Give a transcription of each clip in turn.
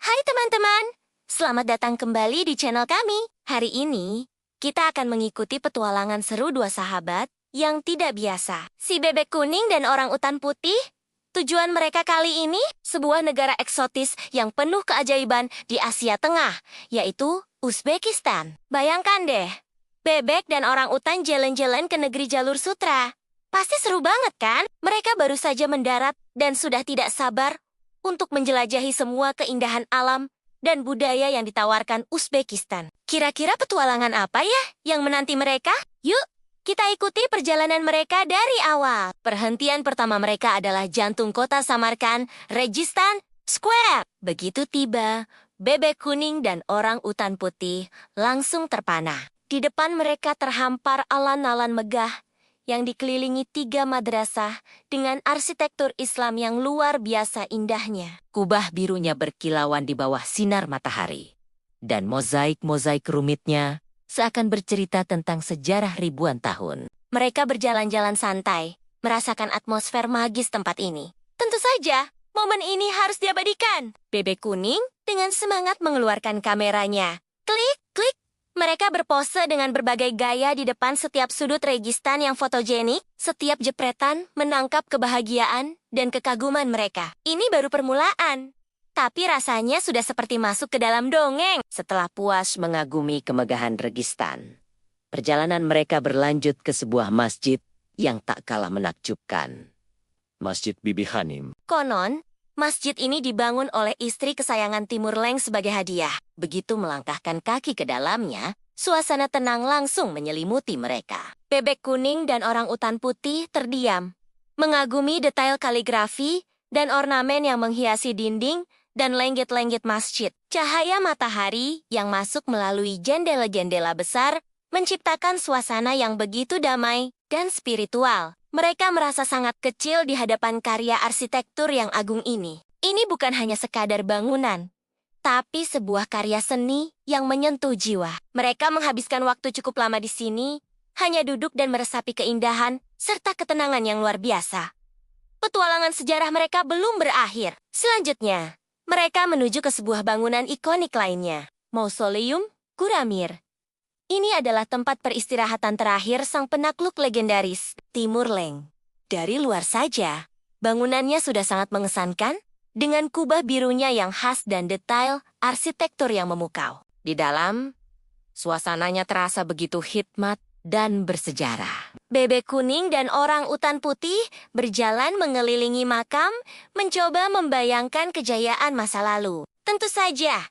Hai teman-teman, selamat datang kembali di channel kami. Hari ini, kita akan mengikuti petualangan seru dua sahabat yang tidak biasa. Si bebek kuning dan orang utan putih. Tujuan mereka kali ini, sebuah negara eksotis yang penuh keajaiban di Asia Tengah, yaitu Uzbekistan. Bayangkan deh, bebek dan orang utan jalan-jalan ke negeri jalur sutra. Pasti seru banget kan? Mereka baru saja mendarat dan sudah tidak sabar untuk menjelajahi semua keindahan alam dan budaya yang ditawarkan Uzbekistan. Kira-kira petualangan apa ya yang menanti mereka? Yuk, kita ikuti perjalanan mereka dari awal. Perhentian pertama mereka adalah jantung kota Samarkand, Registan Square. Begitu tiba, bebek kuning dan orang utan putih langsung terpana. Di depan mereka terhampar alan-alan megah yang dikelilingi 3 madrasah dengan arsitektur Islam yang luar biasa indahnya. Kubah birunya berkilauan di bawah sinar matahari. Dan mozaik-mozaik rumitnya seakan bercerita tentang sejarah ribuan tahun. Mereka berjalan-jalan santai, merasakan atmosfer magis tempat ini. Tentu saja, momen ini harus diabadikan. Bebek kuning dengan semangat mengeluarkan kameranya. Klik, klik. Mereka berpose dengan berbagai gaya di depan setiap sudut registan yang fotogenik. Setiap jepretan menangkap kebahagiaan dan kekaguman mereka. Ini baru permulaan. Tapi rasanya sudah seperti masuk ke dalam dongeng. Setelah puas mengagumi kemegahan Registan, perjalanan mereka berlanjut ke sebuah masjid yang tak kalah menakjubkan. Masjid Bibi Hanim. Konon, masjid ini dibangun oleh istri kesayangan Timur Leng sebagai hadiah. Begitu melangkahkan kaki ke dalamnya, suasana tenang langsung menyelimuti mereka. Bebek kuning dan orang utan putih terdiam, mengagumi detail kaligrafi dan ornamen yang menghiasi dinding dan lenggit-lenggit masjid. Cahaya matahari yang masuk melalui jendela-jendela besar menciptakan suasana yang begitu damai dan spiritual. Mereka merasa sangat kecil di hadapan karya arsitektur yang agung ini. Ini bukan hanya sekadar bangunan, tapi sebuah karya seni yang menyentuh jiwa. Mereka menghabiskan waktu cukup lama di sini, hanya duduk dan meresapi keindahan serta ketenangan yang luar biasa. Petualangan sejarah mereka belum berakhir. Selanjutnya, mereka menuju ke sebuah bangunan ikonik lainnya, Mausoleum Kuramir. Ini adalah tempat peristirahatan terakhir sang penakluk legendaris, Timur Leng. Dari luar saja, bangunannya sudah sangat mengesankan, dengan kubah birunya yang khas dan detail arsitektur yang memukau. Di dalam, suasananya terasa begitu hikmat dan bersejarah. Bebek kuning dan orang utan putih berjalan mengelilingi makam, mencoba membayangkan kejayaan masa lalu. Tentu saja,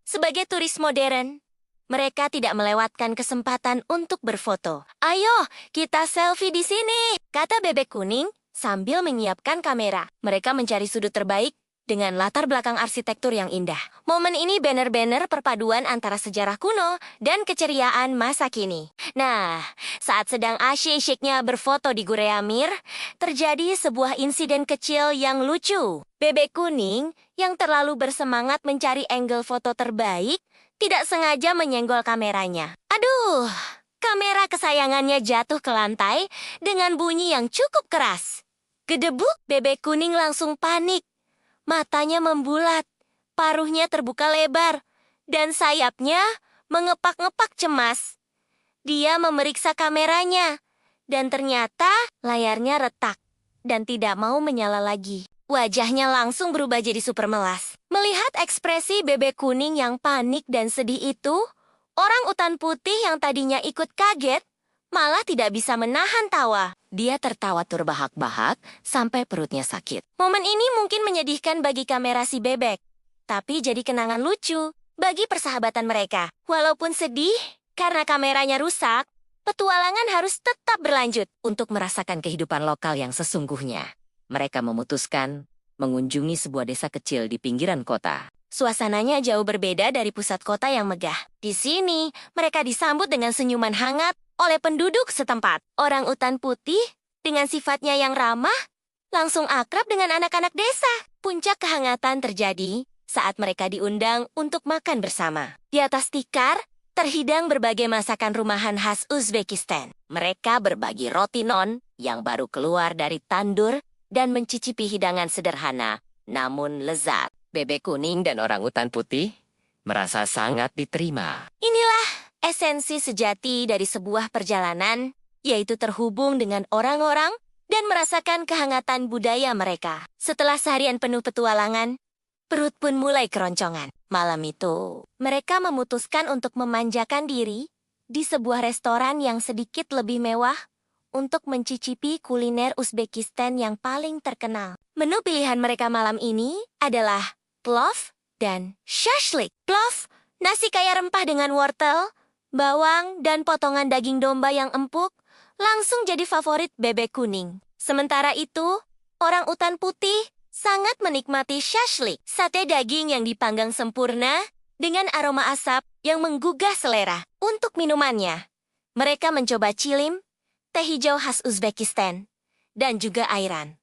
sebagai turis modern, mereka tidak melewatkan kesempatan untuk berfoto. Ayo, kita selfie di sini, kata bebek kuning sambil menyiapkan kamera. Mereka mencari sudut terbaik dengan latar belakang arsitektur yang indah. Momen ini benar-benar perpaduan antara sejarah kuno dan keceriaan masa kini. Nah, saat sedang asyik-asyiknya berfoto di Gureamir, terjadi sebuah insiden kecil yang lucu. Bebek kuning yang terlalu bersemangat mencari angle foto terbaik tidak sengaja menyenggol kameranya. Aduh, kamera kesayangannya jatuh ke lantai dengan bunyi yang cukup keras. Gedebuk, bebek kuning langsung panik. Matanya membulat, paruhnya terbuka lebar, dan sayapnya mengepak-ngepak cemas. Dia memeriksa kameranya, dan ternyata layarnya retak dan tidak mau menyala lagi. Wajahnya langsung berubah jadi super melas. Melihat ekspresi bebek kuning yang panik dan sedih itu, orang utan putih yang tadinya ikut kaget, malah tidak bisa menahan tawa. Dia tertawa terbahak-bahak sampai perutnya sakit. Momen ini mungkin menyedihkan bagi kamera si bebek, tapi jadi kenangan lucu bagi persahabatan mereka. Walaupun sedih karena kameranya rusak, petualangan harus tetap berlanjut. Untuk merasakan kehidupan lokal yang sesungguhnya, mereka memutuskan mengunjungi sebuah desa kecil di pinggiran kota. Suasananya jauh berbeda dari pusat kota yang megah. Di sini, mereka disambut dengan senyuman hangat oleh penduduk setempat. Orang utan putih, dengan sifatnya yang ramah, langsung akrab dengan anak-anak desa. Puncak kehangatan terjadi saat mereka diundang untuk makan bersama. Di atas tikar, terhidang berbagai masakan rumahan khas Uzbekistan. Mereka berbagi roti non yang baru keluar dari tandur dan mencicipi hidangan sederhana namun lezat. Bebek kuning dan orangutan putih merasa sangat diterima. Inilah esensi sejati dari sebuah perjalanan, yaitu terhubung dengan orang-orang dan merasakan kehangatan budaya mereka. Setelah seharian penuh petualangan, perut pun mulai keroncongan. Malam itu, mereka memutuskan untuk memanjakan diri di sebuah restoran yang sedikit lebih mewah untuk mencicipi kuliner Uzbekistan yang paling terkenal. Menu pilihan mereka malam ini adalah plov dan shashlik. Plov, nasi kaya rempah dengan wortel, bawang, dan potongan daging domba yang empuk, langsung jadi favorit bebek kuning. Sementara itu, orang utan putih sangat menikmati shashlik, sate daging yang dipanggang sempurna dengan aroma asap yang menggugah selera. Untuk minumannya, mereka mencoba chilim, teh hijau khas Uzbekistan, dan juga ayran,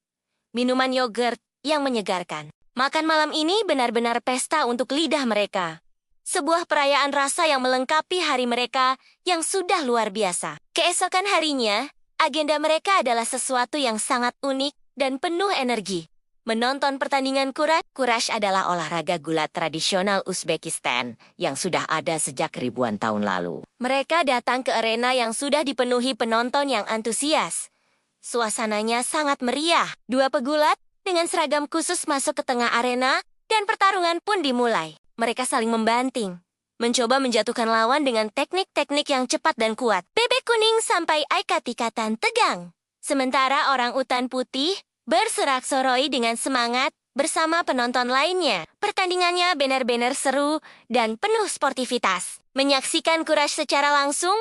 minuman yogurt yang menyegarkan. Makan malam ini benar-benar pesta untuk lidah mereka. Sebuah perayaan rasa yang melengkapi hari mereka yang sudah luar biasa. Keesokan harinya, agenda mereka adalah sesuatu yang sangat unik dan penuh energi. Menonton pertandingan kurash. Kurash adalah olahraga gulat tradisional Uzbekistan yang sudah ada sejak ribuan tahun lalu. Mereka datang ke arena yang sudah dipenuhi penonton yang antusias. Suasananya sangat meriah. Dua pegulat dengan seragam khusus masuk ke tengah arena dan pertarungan pun dimulai. Mereka saling membanting, mencoba menjatuhkan lawan dengan teknik-teknik yang cepat dan kuat. Bebek kuning sampai ikat-ikatan tegang. Sementara orang utan putih bersorak-soroi dengan semangat bersama penonton lainnya. Pertandingannya benar-benar seru dan penuh sportivitas. Menyaksikan kurash secara langsung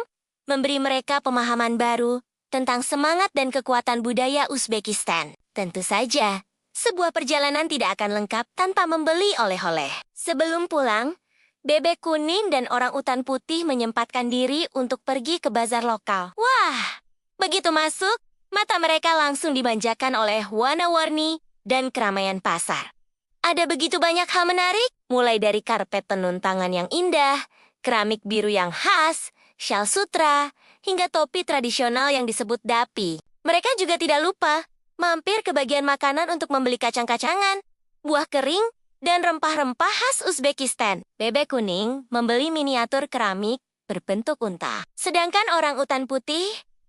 memberi mereka pemahaman baru tentang semangat dan kekuatan budaya Uzbekistan. Tentu saja, sebuah perjalanan tidak akan lengkap tanpa membeli oleh-oleh. Sebelum pulang, bebek kuning dan orang utan putih menyempatkan diri untuk pergi ke bazar lokal. Wah, begitu masuk, mata mereka langsung dimanjakan oleh warna-warni dan keramaian pasar. Ada begitu banyak hal menarik, mulai dari karpet tenun tangan yang indah, keramik biru yang khas, syal sutra, hingga topi tradisional yang disebut dapi. Mereka juga tidak lupa mampir ke bagian makanan untuk membeli kacang-kacangan, buah kering, dan rempah-rempah khas Uzbekistan. Bebek kuning membeli miniatur keramik berbentuk unta. Sedangkan orang utan putih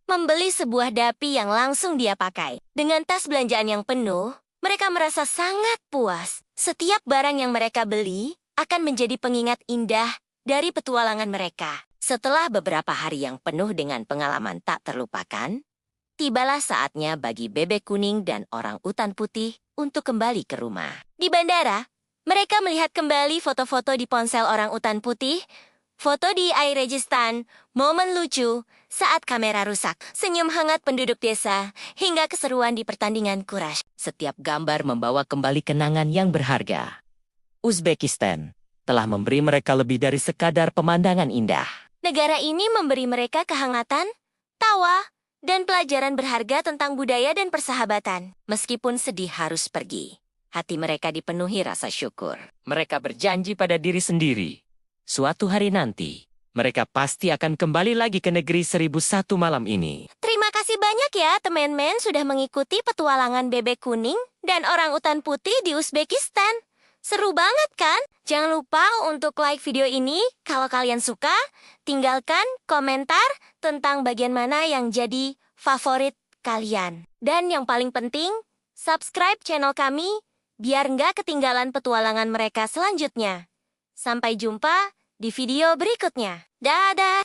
membeli sebuah dapi yang langsung dia pakai. Dengan tas belanjaan yang penuh, mereka merasa sangat puas. Setiap barang yang mereka beli akan menjadi pengingat indah dari petualangan mereka. Setelah beberapa hari yang penuh dengan pengalaman tak terlupakan, tibalah saatnya bagi bebek kuning dan orang utan putih untuk kembali ke rumah. Di bandara, mereka melihat kembali foto-foto di ponsel orang utan putih, foto di air Registan, momen lucu saat kamera rusak, senyum hangat penduduk desa, hingga keseruan di pertandingan kurash. Setiap gambar membawa kembali kenangan yang berharga. Uzbekistan telah memberi mereka lebih dari sekadar pemandangan indah. Negara ini memberi mereka kehangatan, tawa, dan pelajaran berharga tentang budaya dan persahabatan. Meskipun sedih harus pergi, hati mereka dipenuhi rasa syukur. Mereka berjanji pada diri sendiri. Suatu hari nanti, mereka pasti akan kembali lagi ke negeri 1001 malam ini. Terima kasih banyak ya teman-teman sudah mengikuti petualangan bebek kuning dan orang utan putih di Uzbekistan. Seru banget kan? Jangan lupa untuk like video ini. Kalau kalian suka, tinggalkan komentar tentang bagian mana yang jadi favorit kalian. Dan yang paling penting, subscribe channel kami biar nggak ketinggalan petualangan mereka selanjutnya. Sampai jumpa di video berikutnya. Dadah!